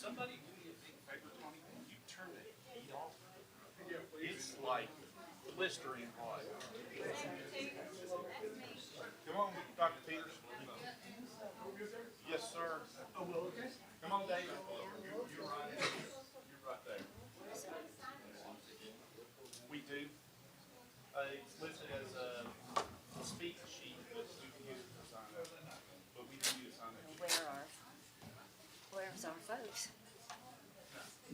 somebody do me a big favor, Tommy? You turn the heat off. It's like blistering hot. Come on, Dr. Peters. Yes, sir. Oh, well, okay. Come on, David. You're right. You're right there. We do. It's listed as a speak sheet, but we can use it for sign up. But we do use sign up. Where's our folks?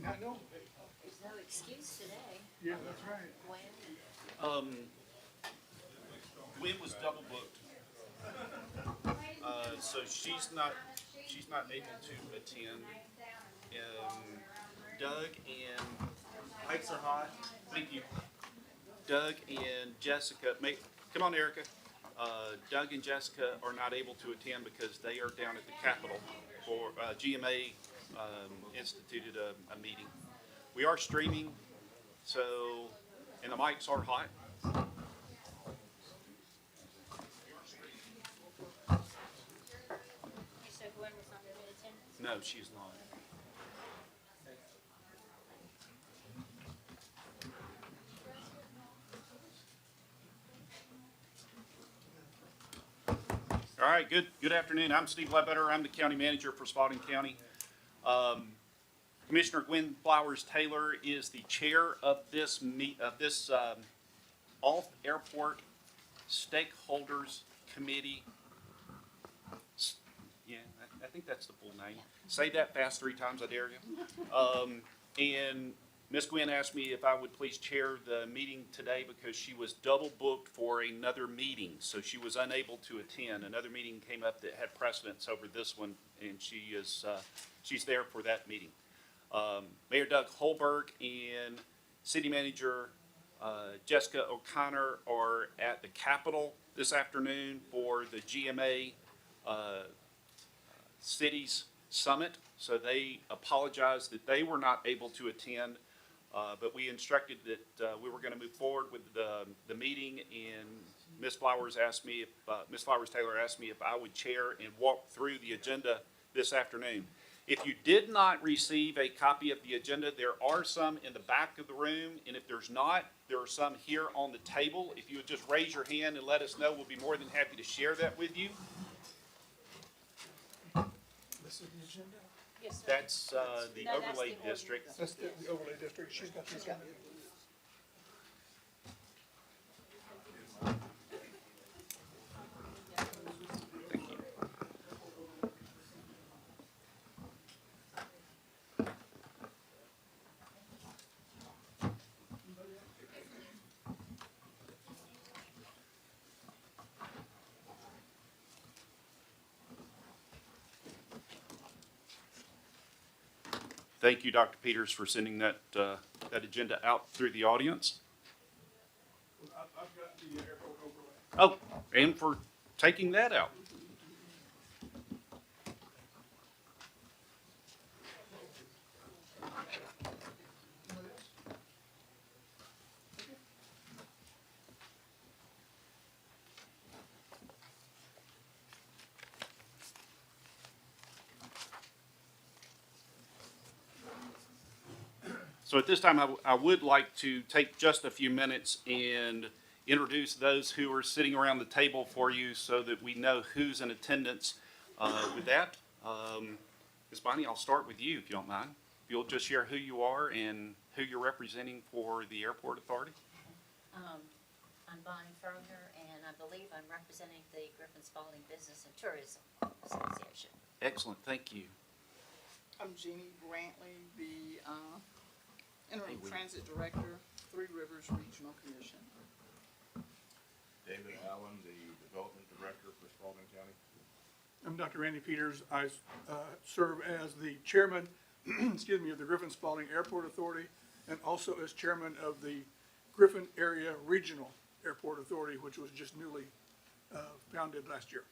No. There's no excuse today. Yeah, that's right. Gwen. Gwen was double booked. So she's not able to attend. Doug and pipes are hot. Thank you. Doug and Jessica, come on, Erica. Doug and Jessica are not able to attend because they are down at the Capitol for GMA instituted a meeting. We are streaming, so and the mics are hot. So Gwen was not in attendance? No, she's not. All right, good afternoon. I'm Steve Ledbetter. I'm the county manager for Spalding County. Commissioner Gwen Flowers Taylor is the chair of this off-airport stakeholders committee. Yeah, I think that's the full name. Say that fast 3 times, I dare you. And Ms. Gwen asked me if I would please chair the meeting today because she was double booked for another meeting, so she was unable to attend. Another meeting came up that had precedence over this one, and she's there for that meeting. Mayor Doug Holberg and City Manager Jessica O'Connor are at the Capitol this afternoon for the GMA Cities Summit, so they apologize that they were not able to attend. But we instructed that we were going to move forward with the meeting, and Ms. Flowers Taylor asked me if I would chair and walk through the agenda this afternoon. If you did not receive a copy of the agenda, there are some in the back of the room, and if there's not, there are some here on the table. If you would just raise your hand and let us know, we'll be more than happy to share that with you. This is the agenda. Yes, sir. That's the No, that's overlay the district. That's the overlay district. She's got this one. Thank you. Thank you, Dr. Peters, for sending that agenda out through the audience. I've got the airport overlay. Oh, and for taking that out. So at this time, I would like to take just a few minutes and introduce those who are sitting around the table for you so that we know who's in attendance. With that, Ms. Bonnie, I'll start with you if you don't mind. If you'll just share who you are and who you're representing for the Airport Authority. I'm Bonnie Ferner, and I believe I'm representing the Griffin Spalding Business and Tourism Association. Excellent, thank you. I'm Jeannie Brantley, the Interim Hey, Transit Director, Three Rivers Regional Commission. David Allen, the Development Director for Spalding County. I'm Dr. Randy Peters. I serve as the chairman, excuse me, of the Griffin Spalding Airport Authority, and also as chairman of the Griffin Area Regional Airport Authority, which was just newly founded last year.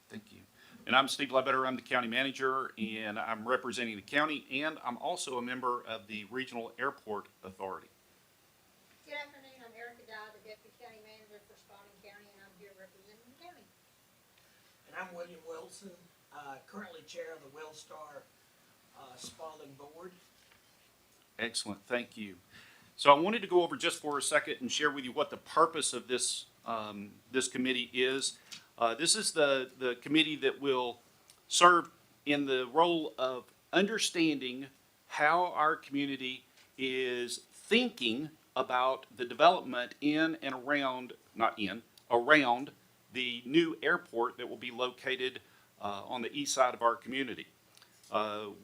Thank you. And I'm Steve Ledbetter. I'm the county manager, and I'm representing the county, and I'm also a member of the Regional Airport Authority. Good afternoon, I'm Erica Dye, the Deputy County Manager for Spalding County, and I'm here representing the county. And I'm William Wilson, currently chair of the Wellstar Spalding board. Excellent, thank you. So I wanted to go over just for a second and share with you what the purpose of this, this committee is. This is the committee that will serve in the role of understanding how our community is thinking about the development in and around, not in, around the new airport that will be located on the east side of our community.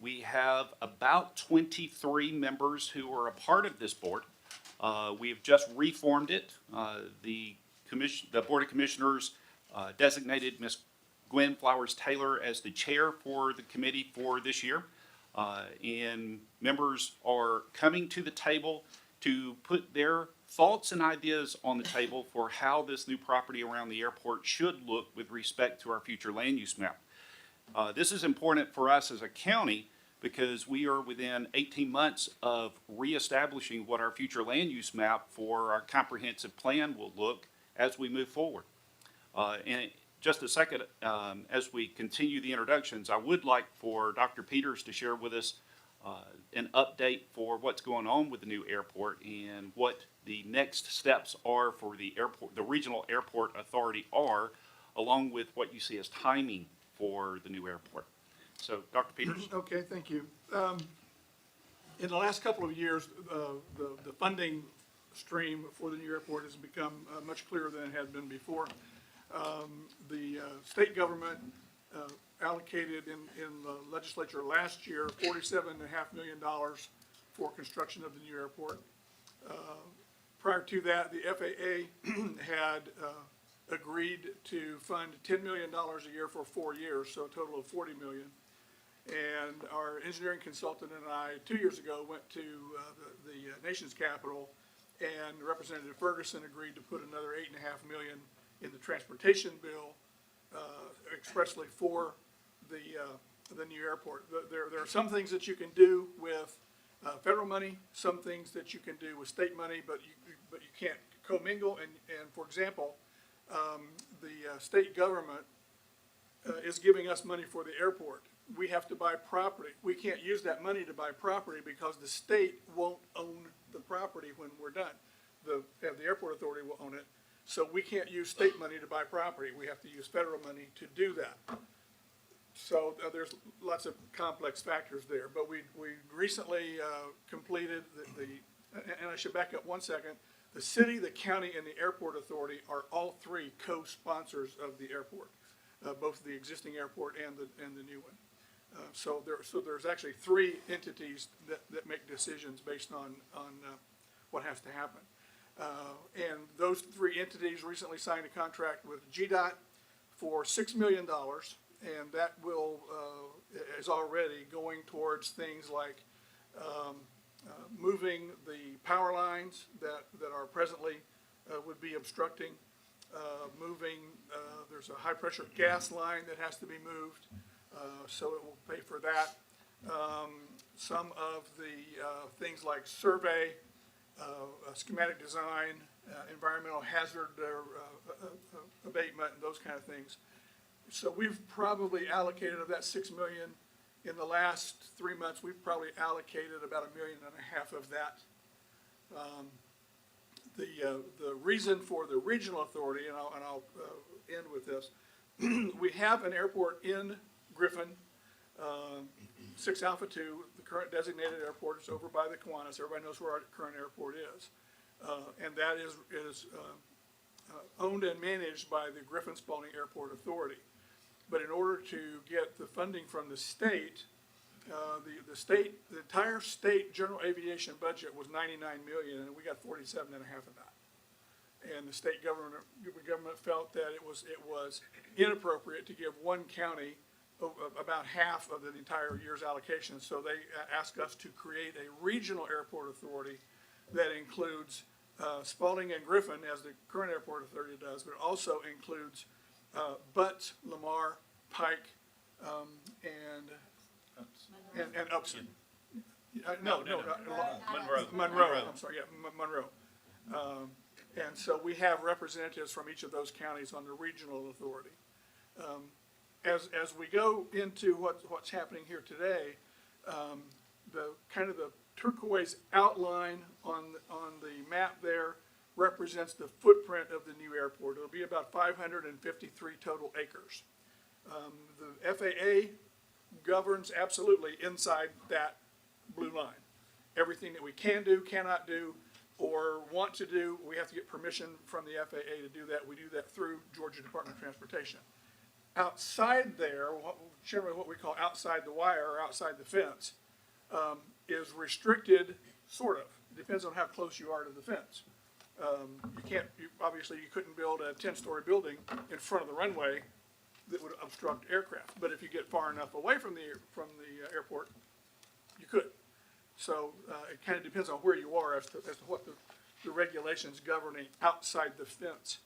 We have about 23 members who are a part of this board. We have just reformed it. The Board of Commissioners designated Ms. Gwen Flowers Taylor as the chair for the committee for this year. And members are coming to the table to put their thoughts and ideas on the table for how this new property around the airport should look with respect to our future land use map. This is important for us as a county because we are within 18 months of reestablishing what our future land use map for our comprehensive plan will look as we move forward. And just a second, as we continue the introductions, I would like for Dr. Peters to share with us an update for what's going on with the new airport and what the next steps are for the airport, the Regional Airport Authority are, along with what you see as timing for the new airport. So, Dr. Peters? Okay, thank you. In the last couple of years, the funding stream for the new airport has become much clearer than it had been before. The state government allocated in the legislature last year $47.5 million for construction of the new airport. Prior to that, the FAA had agreed to fund $10 million a year for 4 years, so a total of $40 million. And our engineering consultant and I, 2 years ago, went to the nation's capital, and Representative Ferguson agreed to put another $8.5 million in the transportation bill expressly for the new airport. There are some things that you can do with federal money, some things that you can do with state money, but you can't commingle. And for example, the state government is giving us money for the airport. We have to buy property. We can't use that money to buy property because the state won't own the property when we're done. The airport authority will own it. So we can't use state money to buy property. We have to use federal money to do that. So there's lots of complex factors there. But we recently completed and I should back up 1 second. The city, the county, and the airport authority are all three co-sponsors of the airport, both the existing airport and the new one. So there's actually three entities that make decisions based on what has to happen. And those three entities recently signed a contract with GDOT for $6 million, and that will is already going towards things like moving the power lines that are presently would be obstructing, there's a high pressure gas line that has to be moved, so it will pay for that. Some of the things like survey, schematic design, environmental hazard abatement, and those kind of things. So we've probably allocated of that $6 million in the last 3 months. We've probably allocated about $1.5 million of that. The reason for the regional authority, and I'll end with this. We have an airport in Griffin, 6 Alpha 2. The current designated airport is over by the Kiwanis. Everybody knows where our current airport is, and that is owned and managed by the Griffin Spalding Airport Authority. But in order to get the funding from the state, the entire state general aviation budget was $99 million, and we got 47.5 of that. And the state government felt that it was inappropriate to give one county about half of the entire year's allocation. So they asked us to create a regional airport authority that includes Spalding and Griffin, as the current airport authority does, but also includes Butts, Lamar, Pike, and Upson. Monroe. I'm sorry, yeah, Monroe. And so we have representatives from each of those counties on the regional authority. As we go into what's happening here today, The kind of the turquoise outline on the map there represents the footprint of the new airport. It'll be about 553 total acres. The FAA governs absolutely inside that blue line. Everything that we can do, cannot do, or want to do, we have to get permission from the FAA to do that. We do that through Georgia Department of Transportation. Outside there, generally what we call outside the wire or outside the fence, is restricted, sort of. It depends on how close you are to the fence. Obviously you couldn't build a 10-story building in front of the runway that would obstruct aircraft. But if you get far enough away from the airport, you could. So it kind of depends on where you are as to what the regulations governing outside the fence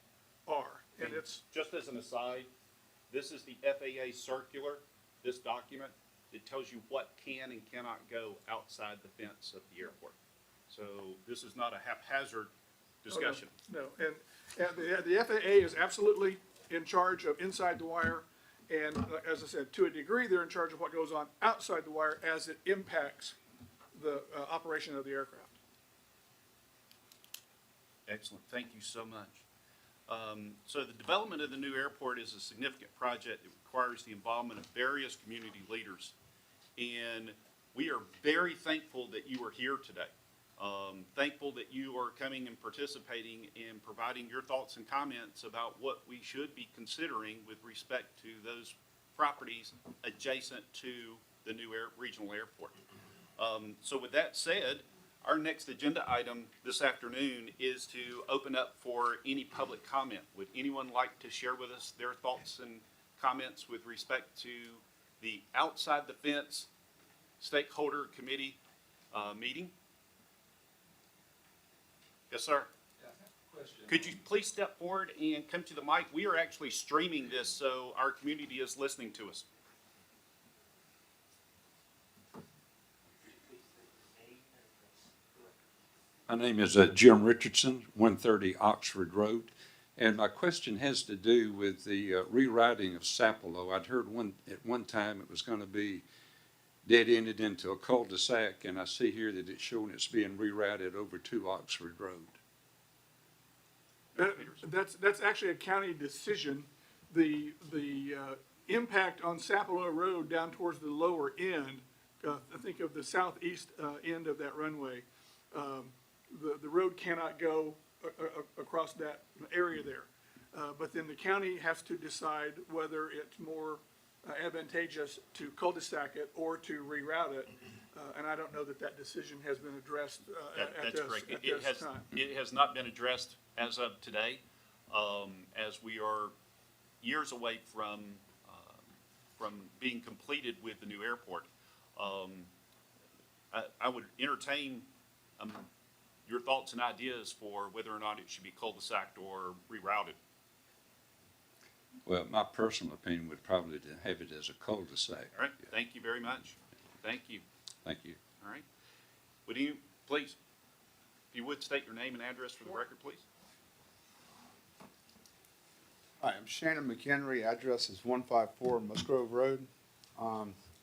are. And it's Just as an aside, this is the FAA circular, this document. It tells you what can and cannot go outside the fence of the airport. So this is not a haphazard discussion. No, and the FAA is absolutely in charge of inside the wire. And as I said, to a degree, they're in charge of what goes on outside the wire as it impacts the operation of the aircraft. Excellent, thank you so much. So the development of the new airport is a significant project. It requires the involvement of various community leaders. And we are very thankful that you are here today. Thankful that you are coming and participating and providing your thoughts and comments about what we should be considering with respect to those properties adjacent to the new regional airport. So with that said, our next agenda item this afternoon is to open up for any public comment. Would anyone like to share with us their thoughts and comments with respect to the outside the fence stakeholder committee meeting? Yes, sir. Could you please step forward and come to the mic? We are actually streaming this, so our community is listening to us. My name is Jim Richardson, 130 Oxford Road, and my question has to do with the rewriting of Sapelo. I'd heard at one time it was going to be dead-ended into a cul-de-sac, and I see here that it's showing it's being rerouted over to Oxford Road. That's actually a county decision. The impact on Sapelo Road down towards the lower end, I think of the southeast end of that runway, the road cannot go across that area there. But then the county has to decide whether it's more advantageous to cul-de-sac it or to reroute it. And I don't know that decision has been addressed at this time. It has not been addressed as of today, as we are years away from being completed with the new airport. I would entertain your thoughts and ideas for whether or not it should be cul-de-saced or rerouted. Well, my personal opinion would probably have it as a cul-de-sac. All right, thank you very much. Thank you. Thank you. All right. Would you, please, if you would state your name and address for the record, please? Hi, I'm Shannon McHenry. Address is 154 Musgrove Road.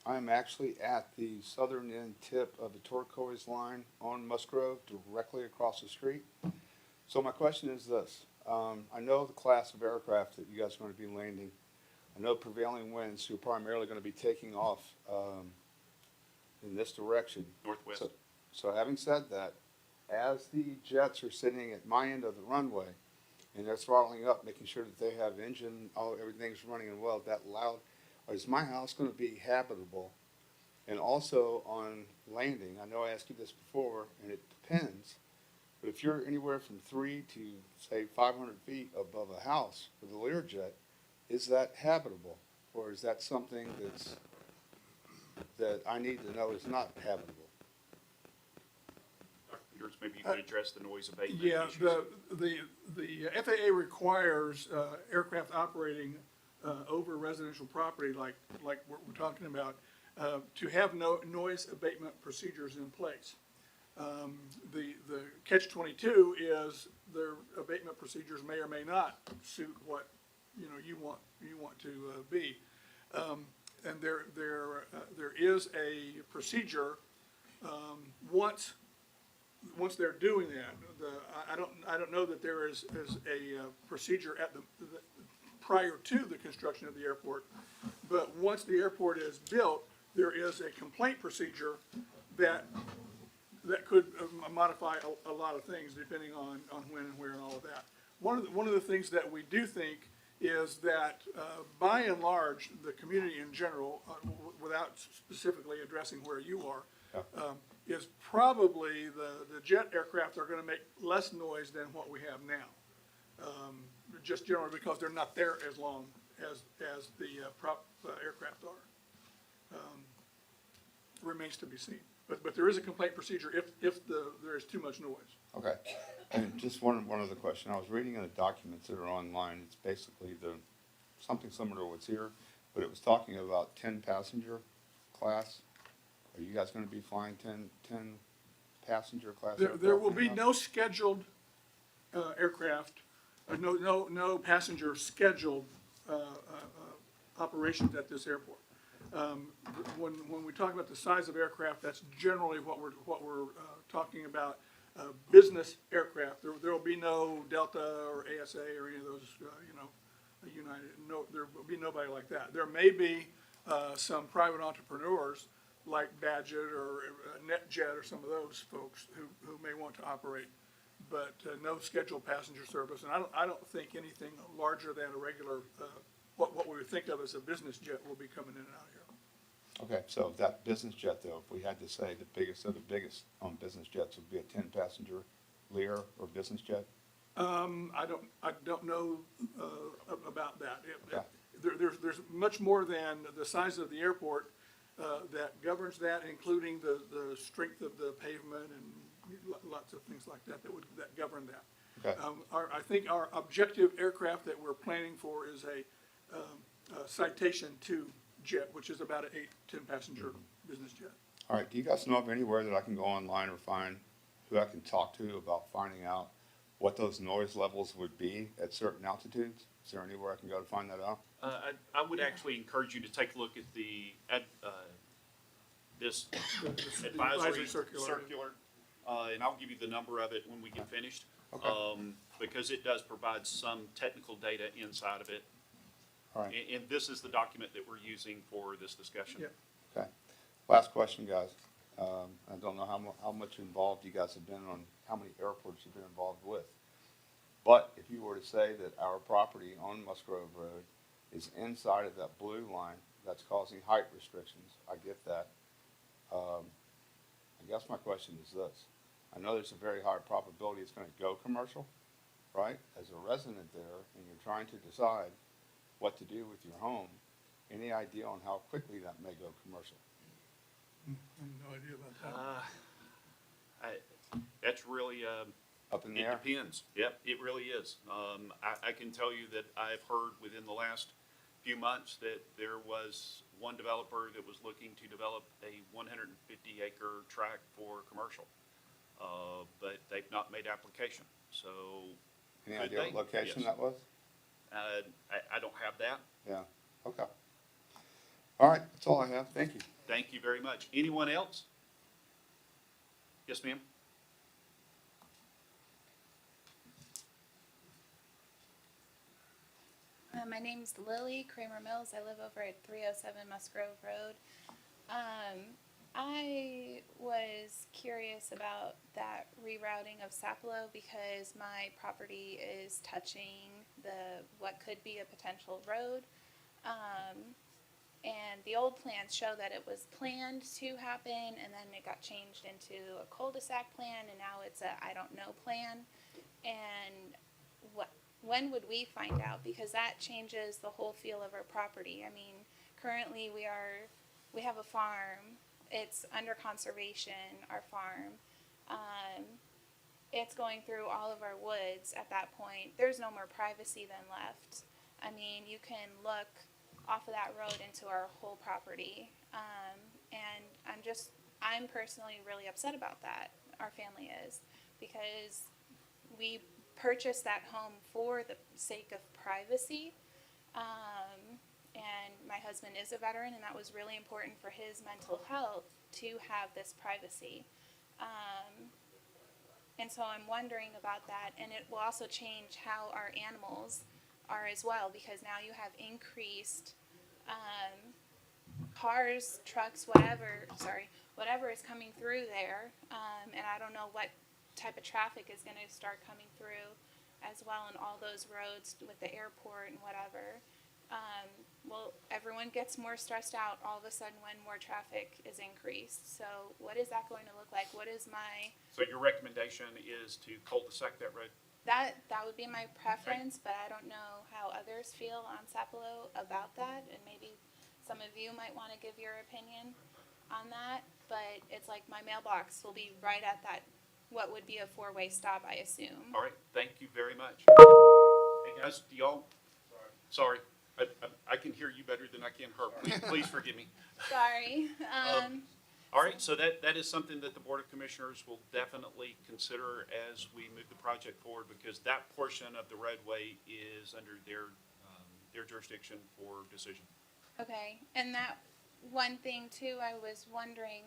I'm actually at the southern end tip of the turquoise line on Musgrove, directly across the street. So my question is this. I know the class of aircraft that you guys are going to be landing. I know prevailing winds, you're primarily going to be taking off in this direction. Northwest. So having said that, as the jets are sitting at my end of the runway and they're throttling up, making sure that they have engine, everything's running well, that loud, is my house going to be habitable? And also on landing, I know I asked you this before, and it depends, but if you're anywhere from 3 to, say, 500 feet above a house with a Learjet, is that habitable? Or is that something that I need to know is not habitable? Dr. Peters, maybe you could address the noise abatement Yeah, issues. the FAA requires aircraft operating over residential property like what we're talking about to have noise abatement procedures in place. The catch-22 is their abatement procedures may or may not suit what you want to be, and there is a procedure, once they're doing that. I don't know that there is a procedure at the prior to the construction of the airport, but once the airport is built, there is a complaint procedure that could modify a lot of things depending on when and where and all of that. One of the things that we do think is that, by and large, the community in general, without specifically addressing where you are, is probably the jet aircraft are gonna make less noise than what we have now. Just generally because they're not there as long as the prop aircraft are. Remains to be seen. But there is a complaint procedure if there is too much noise. Okay, and just one other question. I was reading in the documents that are online, it's basically something similar to what's here, but it was talking about 10-passenger class. Are you guys gonna be flying 10 passenger class? There will aircraft be now? no scheduled aircraft, no passenger scheduled operations at this airport. When we talk about the size of aircraft, that's generally what we're talking about. Business aircraft. There will be no Delta or ASA or any of those, United. No, there will be nobody like that. There may be some private entrepreneurs like Badget or NetJet or some of those folks who may want to operate, but no scheduled passenger service. And I don't think anything larger than a regular, what we would think of as a business jet will be coming in and out of here. Okay, so that business jet though, if we had to say the biggest of the biggest on business jets would be a 10-passenger Lear or business jet? I don't know about that. Okay. There's much more than the size of the airport that governs that, including the strength of the pavement and lots of things like that that govern that. Okay. I think our objective aircraft that we're planning for is a Citation II jet, which is about an 8-10 passenger business jet. All right, do you guys know of anywhere that I can go online or find who I can talk to about finding out what those noise levels would be at certain altitudes? Is there anywhere I can go to find that out? I would actually encourage you to take a look at this The advisory circular. circular, and I'll give you the number of it when we get finished. Okay. Because it does provide some technical data inside of it. All right, And this is the document that we're using for this discussion. Yeah. okay. Last question, guys. I don't know how much involved you guys have been on, how many airports you've been involved with. But if you were to say that our property on Musgrove Road is inside of that blue line, that's causing height restrictions, I get that. I guess my question is this. I know there's a very high probability it's gonna go commercial, right? As a resident there, and you're trying to decide what to do with your home, any idea on how quickly that may go commercial? I have no idea about that. That's really, Up in the it air? depends. Yep, it really is. I can tell you that I've heard within the last few months that there was one developer that was looking to develop a 150-acre tract for commercial, but they've not made application. So, Any could idea they? what location Yes. that was? I don't have that. Yeah, okay. All right, that's all I have. Thank you. Thank you very much. Anyone else? Yes, ma'am? My name's Lily Kramer Mills. I live over at 307 Musgrove Road. I was curious about that rerouting of Sapelo because my property is touching what could be a potential road. And the old plans show that it was planned to happen, and then it got changed into a cul-de-sac plan, and now it's a I don't know plan. And when would we find out? Because that changes the whole feel of our property. I mean, currently we have a farm. It's under conservation, our farm. It's going through all of our woods at that point. There's no more privacy than left. I mean, you can look off of that road into our whole property. And I'm personally really upset about that. Our family is, because we purchased that home for the sake of privacy. And my husband is a veteran, and that was really important for his mental health to have this privacy. And so I'm wondering about that, and it will also change how our animals are as well, because now you have increased cars, trucks, whatever is coming through there, and I don't know what type of traffic is going to start coming through as well on all those roads with the airport and whatever. Well, everyone gets more stressed out all of a sudden when more traffic is increased. So what is that going to look like? What is my, So your recommendation is to cul-de-sac that road? that would be my preference, but I don't know how others feel on Sapelo about that, and maybe some of you might want to give your opinion on that, but it's like my mailbox will be right at that, what would be a four-way stop, I assume. All right, thank you very much. Hey guys, do y'all, sorry, I can hear you better than I can her. Please forgive me. Sorry. All right, so that is something that the Board of Commissioners will definitely consider as we move the project forward, because that portion of the roadway is under their jurisdiction for decision. Okay, and that one thing too, I was wondering,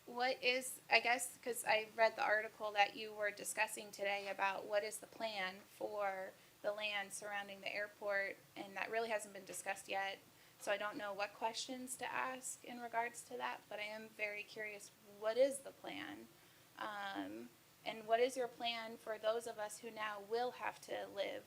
what is, I guess, because I read the article that you were discussing today about what is the plan for the land surrounding the airport, and that really hasn't been discussed yet. So I don't know what questions to ask in regards to that, but I am very curious, what is the plan? And what is your plan for those of us who now will have to live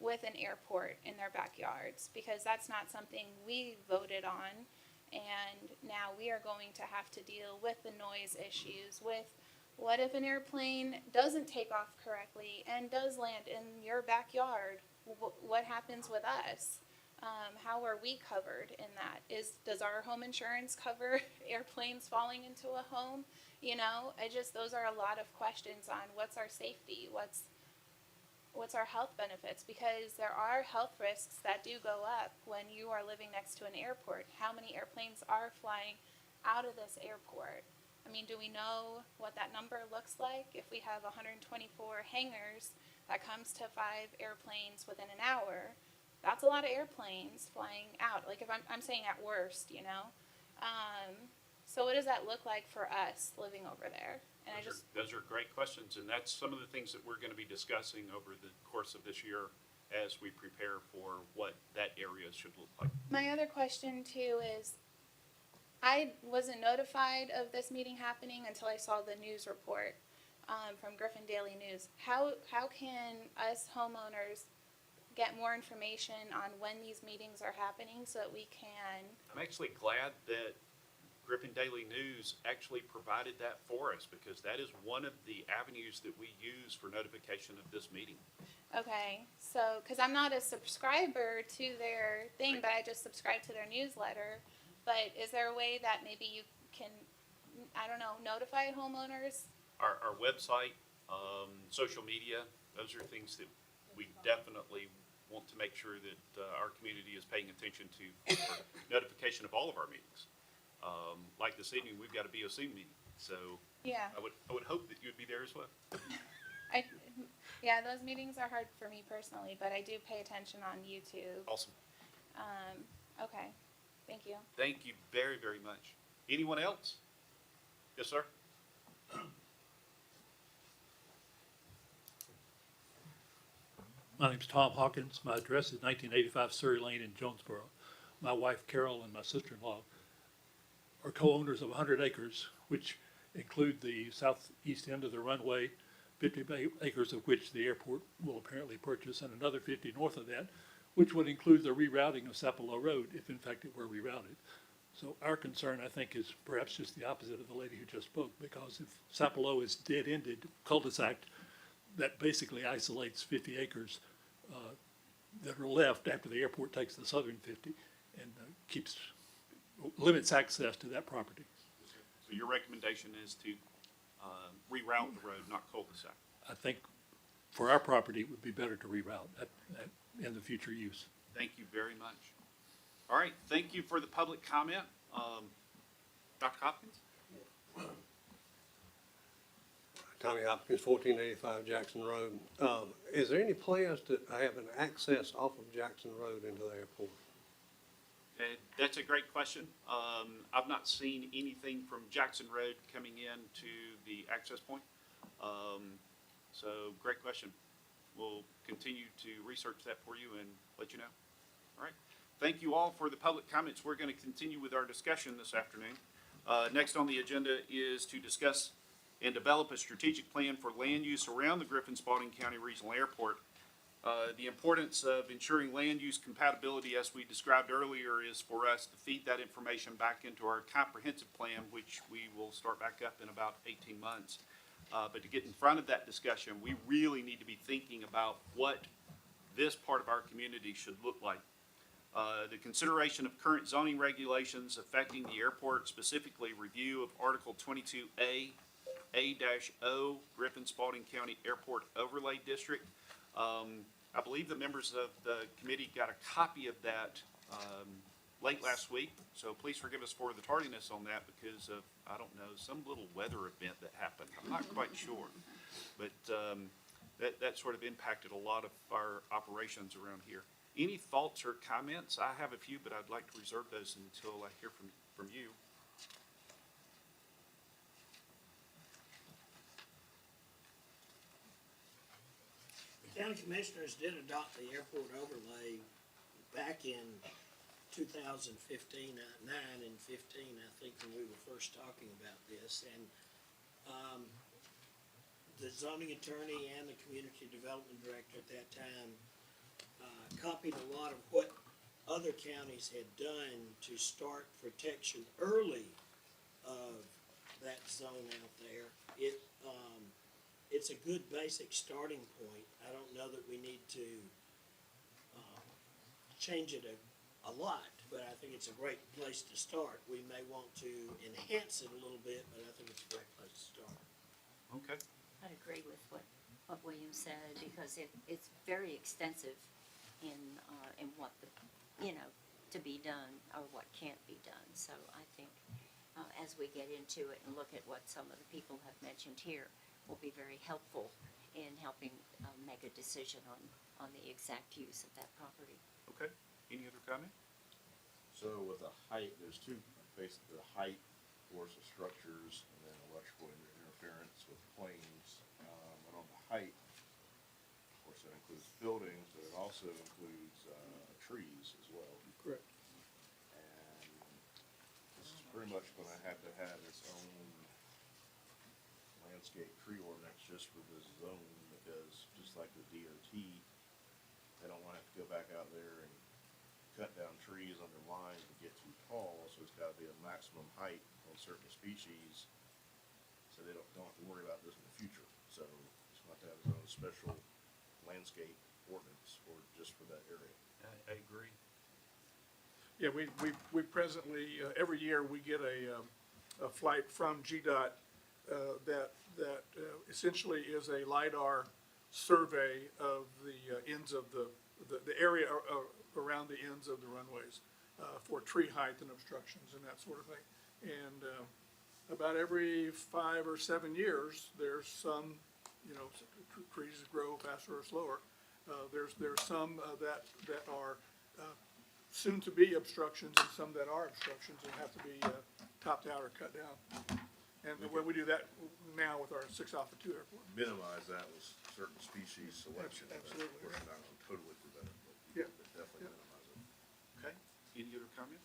with an airport in their backyards? Because that's not something we voted on, and now we are going to have to deal with the noise issues, with what if an airplane doesn't take off correctly and does land in your backyard? What happens with us? How are we covered in that? Does our home insurance cover airplanes falling into a home? You know, those are a lot of questions on what's our safety, what's our health benefits, because there are health risks that do go up when you are living next to an airport. How many airplanes are flying out of this airport? I mean, do we know what that number looks like? If we have 124 hangars, that comes to 5 airplanes within an hour. That's a lot of airplanes flying out. Like, if I'm saying at worst, you know. So what does that look like for us living over there? And Those are great questions, and that's some of the things that we're going to be discussing over the course of this year as we prepare for what that area should look like. my other question too is, I wasn't notified of this meeting happening until I saw the news report from Griffin Daily News. How can us homeowners get more information on when these meetings are happening so that we can? I'm actually glad that Griffin Daily News actually provided that for us, because that is one of the avenues that we use for notification of this meeting. Okay, so, because I'm not a subscriber to their thing, but I just subscribe to their newsletter. But is there a way that maybe you can, I don't know, notify homeowners? Our website, social media, those are things that we definitely want to make sure that our community is paying attention to for notification of all of our meetings. Like this evening, we've got a BOC meeting, so Yeah. I would hope that you'd be there as well. Yeah, those meetings are hard for me personally, but I do pay attention on YouTube. Awesome. Okay, thank you. Thank you very, very much. Anyone else? Yes, sir? My name's Tom Hawkins. My address is 1985 Surrey Lane in Jonesboro. My wife Carol and my sister-in-law are co-owners of 100 acres, which include the southeast end of the runway, 50 acres of which the airport will apparently purchase, and another 50 north of that, which would include the rerouting of Sapelo Road, if in fact it were rerouted. So our concern, I think, is perhaps just the opposite of the lady who just spoke, because if Sapelo is dead-ended cul-de-sac, that basically isolates 50 acres that are left after the airport takes the southern 50 and limits access to that property. So your recommendation is to reroute the road, not cul-de-sac? I think for our property, it would be better to reroute in the future use. Thank you very much. All right, thank you for the public comment. Dr. Hopkins? Tommy Hopkins, 1485 Jackson Road. Is there any plans to have an access off of Jackson Road into the airport? And that's a great question. I've not seen anything from Jackson Road coming in to the access point. So great question. We'll continue to research that for you and let you know. All right. Thank you all for the public comments. We're going to continue with our discussion this afternoon. Next on the agenda is to discuss and develop a strategic plan for land use around the Griffin-Spalding County Regional Airport. The importance of ensuring land use compatibility, as we described earlier, is for us to feed that information back into our comprehensive plan, which we will start back up in about 18 months. But to get in front of that discussion, we really need to be thinking about what this part of our community should look like. The consideration of current zoning regulations affecting the airport, specifically review of Article 22A, A-O, Griffin-Spalding County Airport Overlay District. I believe the members of the committee got a copy of that late last week, so please forgive us for the tardiness on that because of, I don't know, some little weather event that happened. I'm not quite sure, but that sort of impacted a lot of our operations around here. Any thoughts or comments? I have a few, but I'd like to reserve those until I hear from you. The county commissioners did adopt the airport overlay back in 2015, 9 and 15, I think, when we were first talking about this. And the zoning attorney and the community development director at that time copied a lot of what other counties had done to start protection early of that zone out there. It's a good basic starting point. I don't know that we need to change it a lot, but I think it's a great place to start. We may want to enhance it a little bit, but I think it's a great place to start. Okay. I'd agree with what William said, because it's very extensive in what to be done or what can't be done. So I think as we get into it and look at what some of the people have mentioned here, will be very helpful in helping make a decision on the exact use of that property. Okay. Any other comment? So with the height, there's two, basically the height, of course, of structures, and then electrical interference with planes. And on the height, of course, that includes buildings, but it also includes trees as well. Correct. And this is pretty much gonna have to have its own landscape tree ordinance just for this zone, because just like the DOT, they don't wanna have to go back out there and cut down trees under lines and get too tall, so it's gotta be a maximum height on certain species, so they don't have to worry about this in the future. So it's gonna have to have its own special landscape ordinance just for that area. I agree. Yeah, we presently, every year, we get a flight from GDOT that essentially is a LiDAR survey of the ends of the area around the ends of the runways for tree height and obstructions and that sort of thing. And about every 5 or 7 years, there's some, trees grow faster or slower. There's some that are soon to be obstructions and some that are obstructions and have to be topped out or cut down. And when we do that now with our 6 Alpha 2 airport. Minimize that with certain species selection. Absolutely. Of course, not gonna totally prevent it, Yeah. but definitely minimize it. Okay. Any other comment?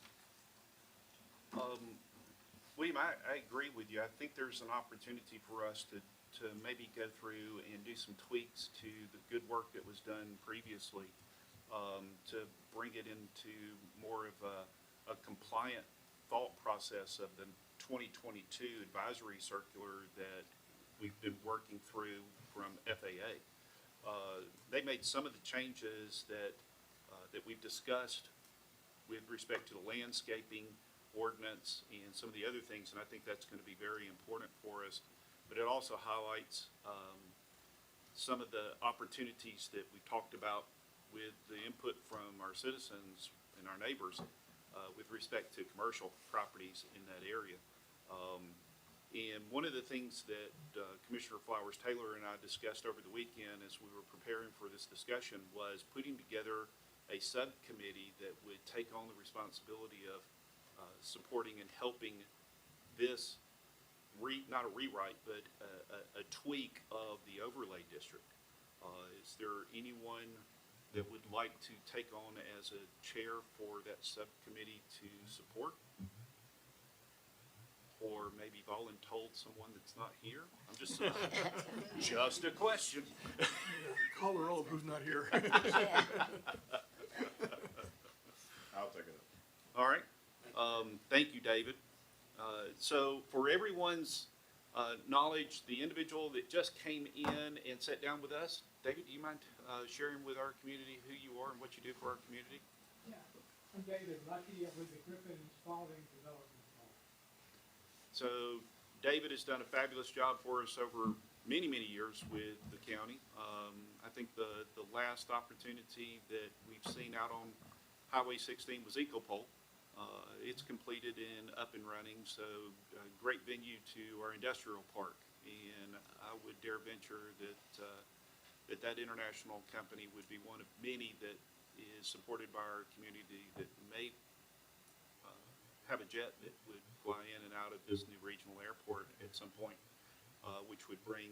William, I agree with you. I think there's an opportunity for us to maybe go through and do some tweaks to the good work that was done previously, to bring it into more of a compliant thought process of the 2022 advisory circular that we've been working through from FAA. They made some of the changes that we've discussed with respect to the landscaping ordinance and some of the other things, and I think that's going to be very important for us. But it also highlights some of the opportunities that we talked about with the input from our citizens and our neighbors with respect to commercial properties in that area. And one of the things that Commissioner Flowers-Taylor and I discussed over the weekend as we were preparing for this discussion was putting together a subcommittee that would take on the responsibility of supporting and helping this not a rewrite, but a tweak of the overlay district. Is there anyone that would like to take on as a chair for that subcommittee to support? Or maybe voluntold someone that's not here? I'm just, just a question. Call the roll of who's not here. I'll take it. All right. Thank you, David. So for everyone's knowledge, the individual that just came in and sat down with us, David, do you mind sharing with our community who you are and what you do for our community? Yeah, I'm David Lucky with the Griffin Spalding Development. So David has done a fabulous job for us over many, many years with the county. I think the last opportunity that we've seen out on Highway 16 was EcoPole. It's completed and up and running, so a great venue to our industrial park. And I would dare venture that that international company would be one of many that is supported by our community that may have a jet that would fly in and out of this new regional airport at some point, which would bring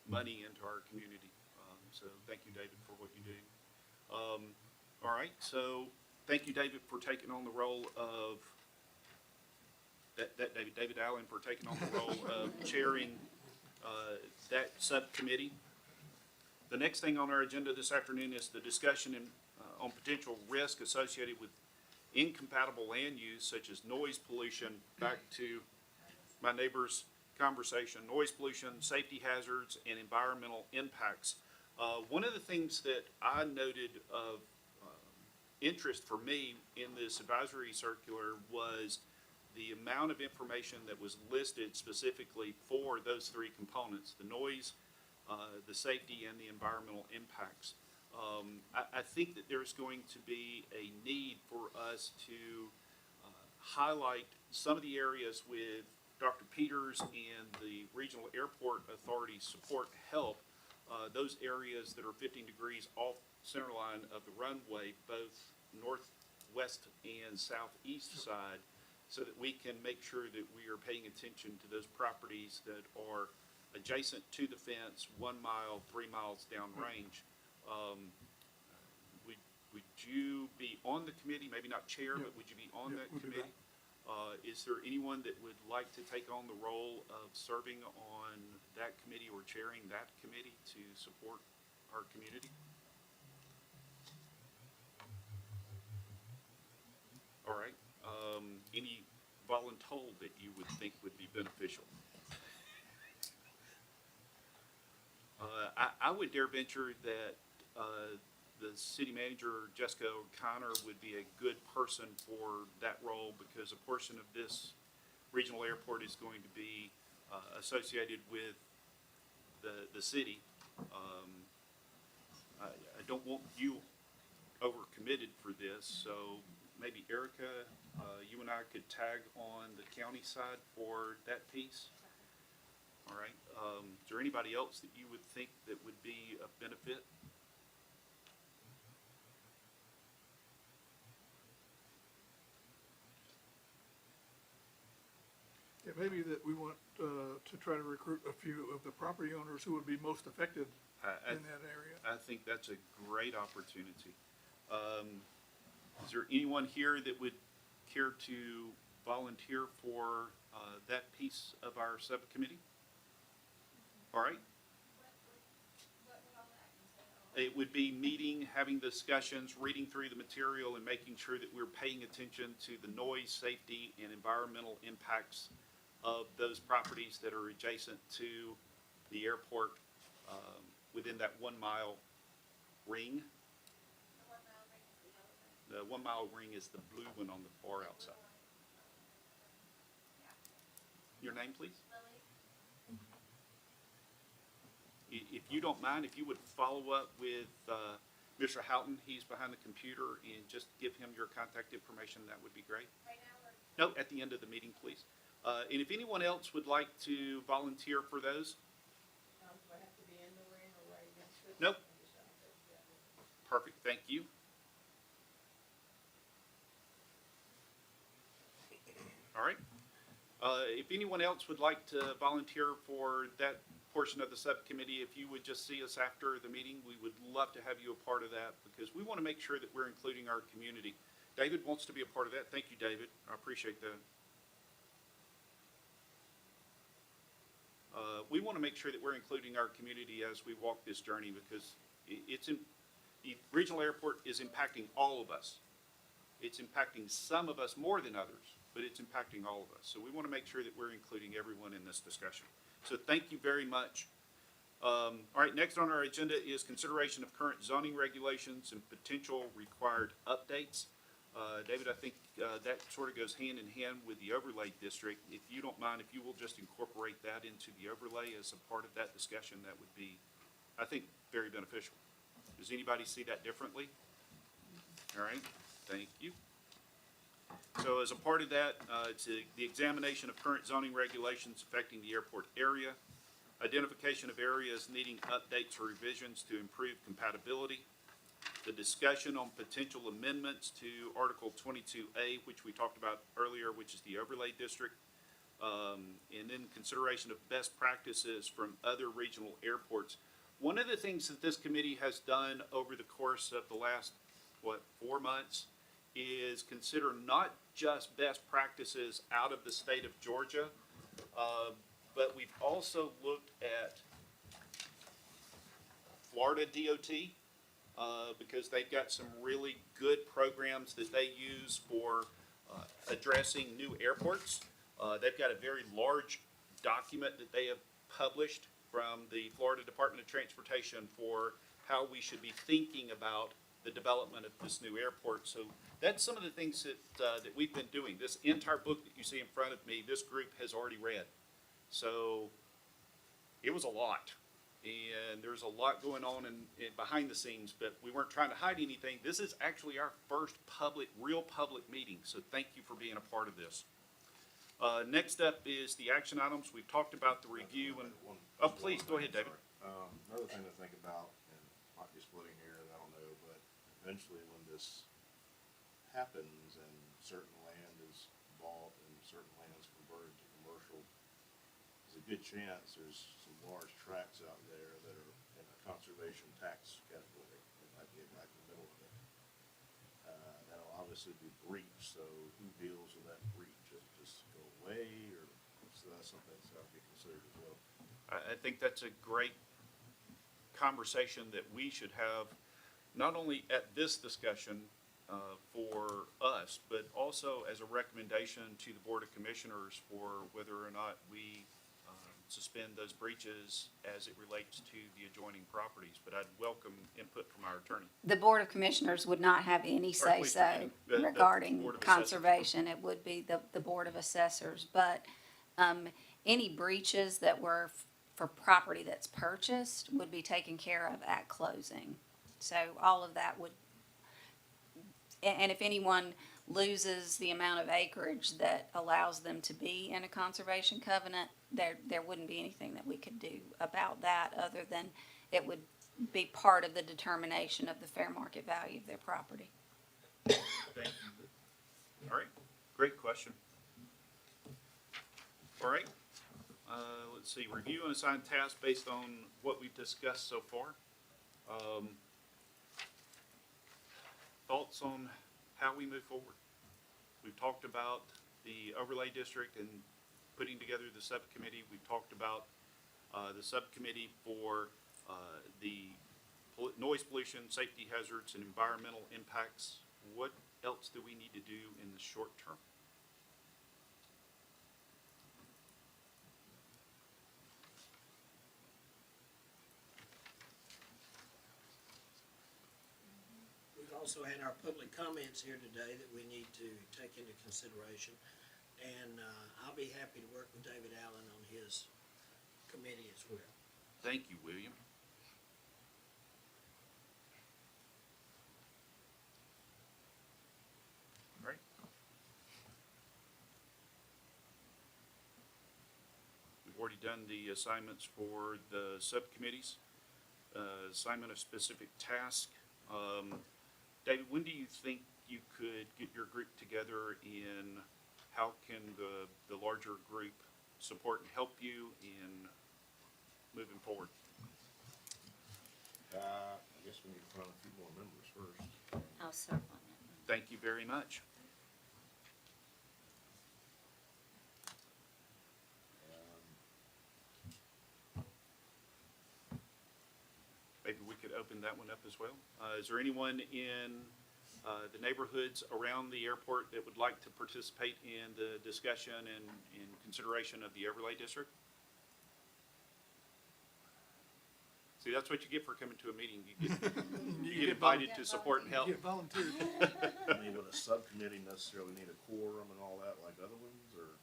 money into our community. So thank you, David, for what you do. All right, so thank you, David, for taking on the role of David Allen for taking on the role of chairing that subcommittee. The next thing on our agenda this afternoon is the discussion on potential risk associated with incompatible land use such as noise pollution. Back to my neighbor's conversation, noise pollution, safety hazards, and environmental impacts. One of the things that I noted of interest for me in this advisory circular was the amount of information that was listed specifically for those three components: the noise, the safety, and the environmental impacts. I think that there's going to be a need for us to highlight some of the areas with Dr. Peters and the Regional Airport Authority's support help, those areas that are 15 degrees off center line of the runway, both northwest and southeast side, so that we can make sure that we are paying attention to those properties that are adjacent to the fence, 1 mile, 3 miles downrange. Would you be on the committee, maybe not chair, but would you be on that committee? Is there anyone that would like to take on the role of serving on that committee or chairing that committee to support our community? All right. Any voluntold that you would think would be beneficial? I would dare venture that the city manager, Jessica O'Connor, would be a good person for that role, because a portion of this regional airport is going to be associated with the city. I don't want you overcommitted for this, so maybe Erica, you and I could tag on the county side for that piece. All right. Is there anybody else that you would think that would be of benefit? It may be that we want to try to recruit a few of the property owners who would be most affected in that area. I think that's a great opportunity. Is there anyone here that would care to volunteer for that piece of our subcommittee? All right. It would be meeting, having discussions, reading through the material, and making sure that we're paying attention to the noise, safety, and environmental impacts of those properties that are adjacent to the airport within that 1 mile ring. The 1 mile ring is the blue one on the far outside. Your name, please? If you don't mind, if you would follow up with Mr. Houghton, he's behind the computer, and just give him your contact information, that would be great. Right now? No, at the end of the meeting, please. And if anyone else would like to volunteer for those? Do I have to be in the ring or right against it? Nope. Perfect, thank you. All right. If anyone else would like to volunteer for that portion of the subcommittee, if you would just see us after the meeting, we would love to have you a part of that because we want to make sure that we're including our community. David wants to be a part of that. Thank you, David. I appreciate that. We want to make sure that we're including our community as we walk this journey because the regional airport is impacting all of us. It's impacting some of us more than others, but it's impacting all of us. So we want to make sure that we're including everyone in this discussion. So thank you very much. All right, next on our agenda is consideration of current zoning regulations and potential required updates. David, I think that sort of goes hand in hand with the overlay district. If you don't mind, if you will just incorporate that into the overlay as a part of that discussion, that would be, I think, very beneficial. Does anybody see that differently? All right, thank you. So as a part of that, it's the examination of current zoning regulations affecting the airport area, identification of areas needing updates or revisions to improve compatibility, the discussion on potential amendments to Article 22A, which we talked about earlier, which is the overlay district, and then consideration of best practices from other regional airports. One of the things that this committee has done over the course of the last, 4 months, is consider not just best practices out of the state of Georgia, but we've also looked at Florida DOT, because they've got some really good programs that they use for addressing new airports. They've got a very large document that they have published from the Florida Department of Transportation for how we should be thinking about the development of this new airport. So that's some of the things that we've been doing. This entire book that you see in front of me, this group has already read. So it was a lot. And there's a lot going on in behind the scenes, but we weren't trying to hide anything. This is actually our first real public meeting, so thank you for being a part of this. Next up is the action items. We've talked about the review and, oh, please, go ahead, David. Another thing to think about, and might be splitting hairs, I don't know, but eventually when this happens and certain land is bought and certain land is converted to commercial, there's a good chance there's some large tracts out there that are in a conservation tax category. It might be right in the middle of it. That'll obviously be breached, so who deals with that breach? Does it just go away, or so that's something that's got to be considered as well. I think that's a great conversation that we should have, not only at this discussion for us, but also as a recommendation to the Board of Commissioners for whether or not we suspend those breaches as it relates to the adjoining properties. But I'd welcome input from our attorney. The Board of Commissioners would not have any say-so regarding Board of conservation. It would be the Board of Assessors. But any breaches that were for property that's purchased would be taken care of at closing. So all of that would, and if anyone loses the amount of acreage that allows them to be in a conservation covenant, there wouldn't be anything that we could do about that other than it would be part of the determination of the fair market value of their property. Thank you. All right, great question. All right, let's see, review and assign tasks based on what we've discussed so far. Thoughts on how we move forward? We've talked about the overlay district and putting together the subcommittee. We've talked about the subcommittee for the noise pollution, safety hazards, and environmental impacts. What else do we need to do in the short term? We've also had our public comments here today that we need to take into consideration. And I'll be happy to work with David Allen on his committee as well. Thank you, William. All right. We've already done the assignments for the subcommittees, assignment of specific task. David, when do you think you could get your group together in how can the larger group support and help you in moving forward? I guess we need to find a few more members first. I'll serve on that one. Thank you very much. Maybe we could open that one up as well. Is there anyone in the neighborhoods around the airport that would like to participate in the discussion and in consideration of the overlay district? See, that's what you get for coming to a meeting. You get invited to support and help. Get volunteers. I mean, would a subcommittee necessarily need a quorum and all that like other ones, or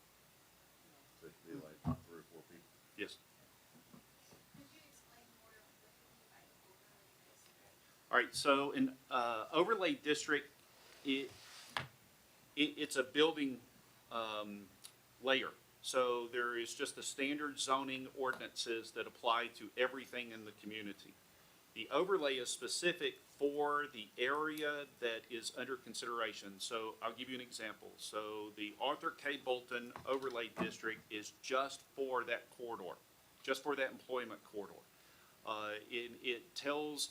does it be like 3 or 4 people? Yes. Could you explain more what you mean by overlay district? All right, so an overlay district, it's a building layer. So there is just the standard zoning ordinances that apply to everything in the community. The overlay is specific for the area that is under consideration. So I'll give you an example. So the Arthur K. Bolton overlay district is just for that corridor, just for that employment corridor. It tells,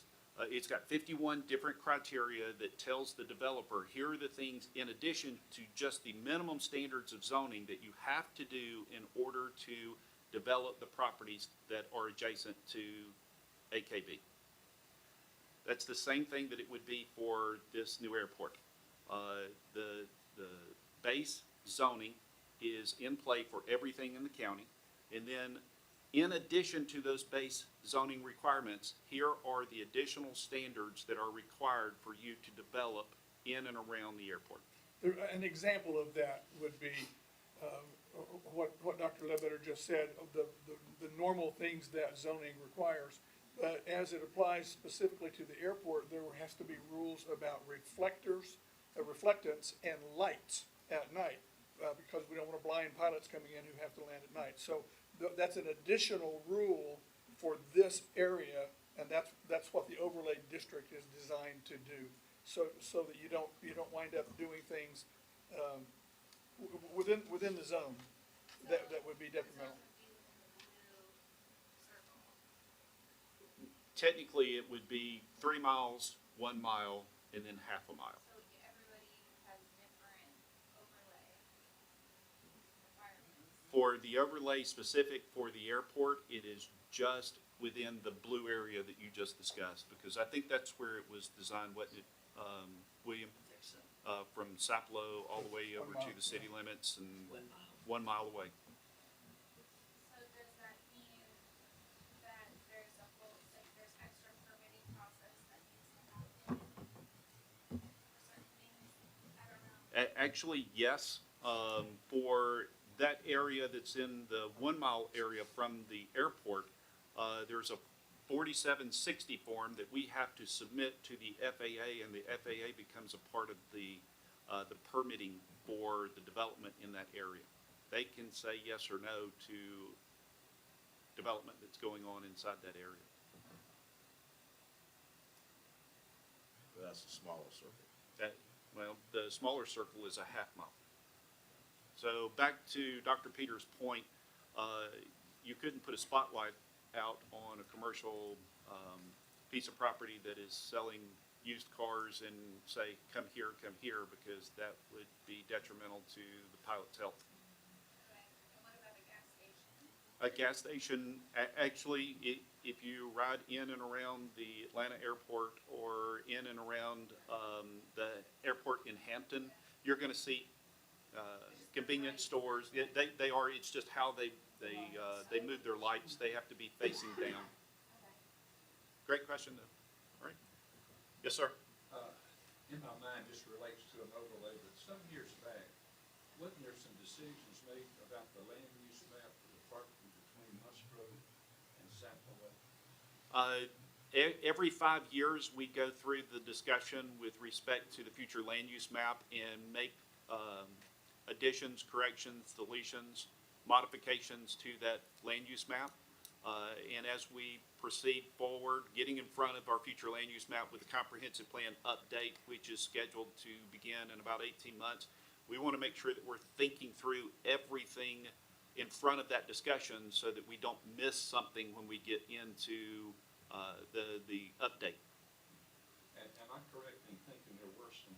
it's got 51 different criteria that tells the developer, here are the things in addition to just the minimum standards of zoning that you have to do in order to develop the properties that are adjacent to AKB. That's the same thing that it would be for this new airport. The base zoning is in play for everything in the county. And then in addition to those base zoning requirements, here are the additional standards that are required for you to develop in and around the airport. An example of that would be, what Dr. Ledbetter just said, of the normal things that zoning requires. But as it applies specifically to the airport, there has to be rules about reflectors, reflectance, and lights at night, because we don't want blind pilots coming in who have to land at night. So that's an additional rule for this area, and that's what the overlay district is designed to do. So that you don't wind up doing things within the zone that would be detrimental. Technically, it would be 3 miles, 1 mile, and then half a mile. So everybody has different overlay requirements. For the overlay specific for the airport, it is just within the blue area that you just discussed, because I think that's where it was designed, wasn't it, William? From Sapelo all the way over to the city limits and 1 mile away. So does that mean that there's a whole, like, there's extra permitting process that needs to happen for certain things? I don't know. Actually, yes, for that area that's in the 1 mile area from the airport, there's a 4760 form that we have to submit to the FAA, and the FAA becomes a part of the permitting for the development in that area. They can say yes or no to development that's going on inside that area. That's a smaller circle. Well, the smaller circle is a half mile. So back to Dr. Peters' point, you couldn't put a spotlight out on a commercial piece of property that is selling used cars and say, come here, because that would be detrimental to the pilot's health. Okay. And what about a gas station? A gas station, actually, if you ride in and around the Atlanta airport or in and around the airport in Hampton, you're going to see convenience stores. They are. It's just how they move their lights. They have to be facing down. Great question, though. All right. Yes, sir. In my mind, this relates to an overlay, but some years back, wasn't there some decisions made about the land use map for the property between Musgrove and Sapelo? Every 5 years, we go through the discussion with respect to the future land use map and make additions, corrections, deletions, modifications to that land use map. And as we proceed forward, getting in front of our future land use map with a comprehensive plan update, which is scheduled to begin in about 18 months, we want to make sure that we're thinking through everything in front of that discussion so that we don't miss something when we get into the update. And am I correct in thinking there were some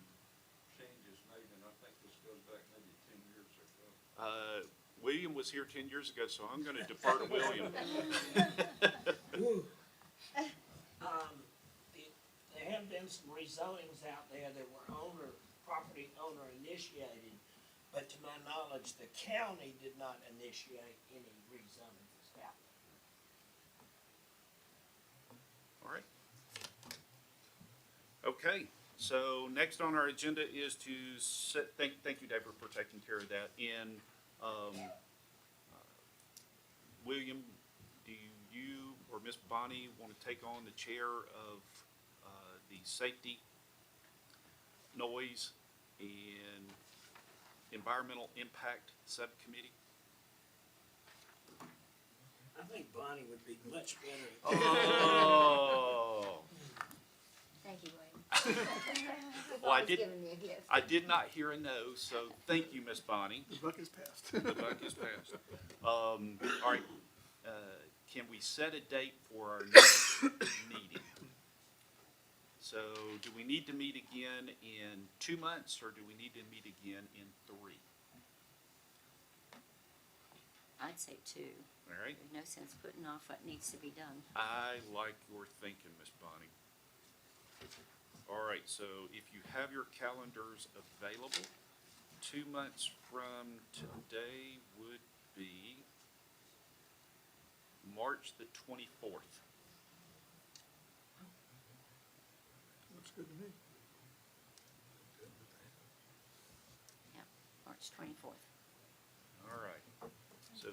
changes made, and I think this goes back maybe 10 years ago? William was here 10 years ago, so I'm going to defer to William. There have been some rezonings out there that were property owner initiated, but to my knowledge, the county did not initiate any rezonings out there. All right. Okay, so next on our agenda is to set, thank you, Deborah, for taking care of that. William, do you or Miss Bonnie want to take on the chair of the Safety, Noise, and Environmental Impact Subcommittee? I think Bonnie would be much better. Oh. Thank you, Wayne. Well, I Always did, giving me a gift. I did not hear a no, so thank you, Miss Bonnie. The buck is passed. The buck is passed. All right, can we set a date for our next meeting? So do we need to meet again in 2 months, or do we need to meet again in 3? I'd say 2. All right, There's no sense putting off what needs to be done. I like your thinking, Miss Bonnie. All right, so if you have your calendars available, 2 months from today would be March the 24th. Looks good to me. Yep, March 24th. All right. So,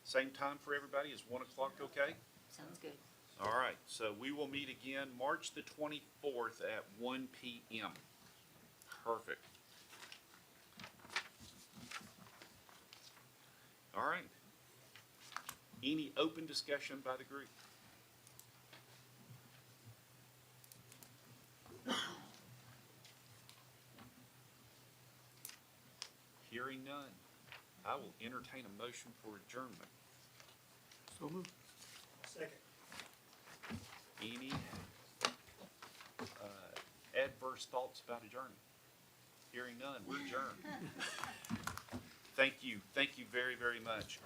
same time for everybody? Is 1 o'clock okay? Sounds good. All right, so we will meet again March the 24th at 1 p.m. Perfect. All right. Any open discussion by the group? Hearing none, I will entertain a motion for adjournment. So moved. Second. Any adverse thoughts about adjournment? Hearing none, we're adjourned. Thank you very, very much.